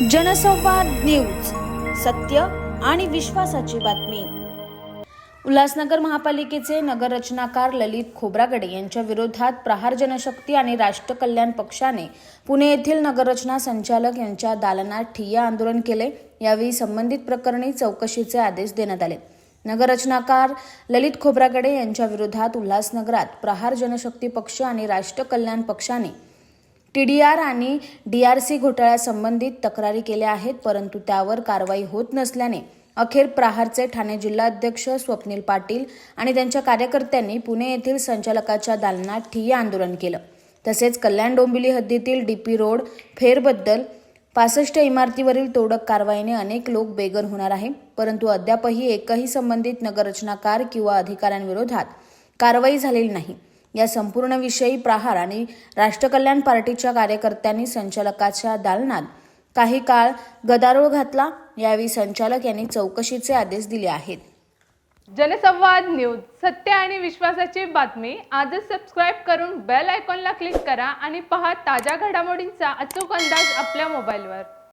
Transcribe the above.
जनसंवाद न्यूज, सत्य आणि विश्वासाची बातमी। उल्हासनगर महापालिकेचे नगररचनाकार ललित खोब्रागडे यांच्या विरोधात प्रहार जनशक्ती आणि राष्ट्र कल्याण पक्षाने पुणे येथील नगररचना संचालक यांच्या दालनात ठिय्या आंदोलन केले। यावेळी संबंधित प्रकरणी चौकशीचे आदेश देण्यात आले। नगररचनाकार ललित खोब्रागडे यांच्या विरोधात उल्हासनगरात प्रहार जनशक्ती पक्ष आणि राष्ट्र कल्याण पक्षाने TDR आणि DRC घोटाळ्यासंबंधित तक्रारी केल्या आहेत, परंतु त्यावर कारवाई होत नसल्याने अखेर प्रहारचे ठाणे जिल्हाध्यक्ष स्वप्नील पाटील आणि त्यांच्या कार्यकर्त्यांनी पुणे येथील संचालकाच्या दालनात ठिय्या आंदोलन केलं। तसेच कल्याण डोंबिवली हद्दीतील DP रोड फेरबद्दल 65 इमारतीवरील तोडक कारवाईने अनेक लोक बेघर होणार आहे, परंतु अद्यापही एकही संबंधित नगररचनाकार किंवा अधिकाऱ्यांविरोधात कारवाई झालेली नाही। या संपूर्ण विषयी प्रहार आणि राष्ट्र कल्याण पार्टीच्या कार्यकर्त्यांनी संचालकाच्या दालनात काही काळ गदारोळ घातला। यावेळी संचालक यांनी चौकशीचे आदेश दिले आहेत। जनसंवाद न्यूज, सत्य आणि विश्वासाची बातमी। आजच सबस्क्राइब करून बेल आयकॉनला क्लिक करा आणि पहा ताज्या घडामोडींचा अचूक अंदाज आपल्या मोबाईलवर।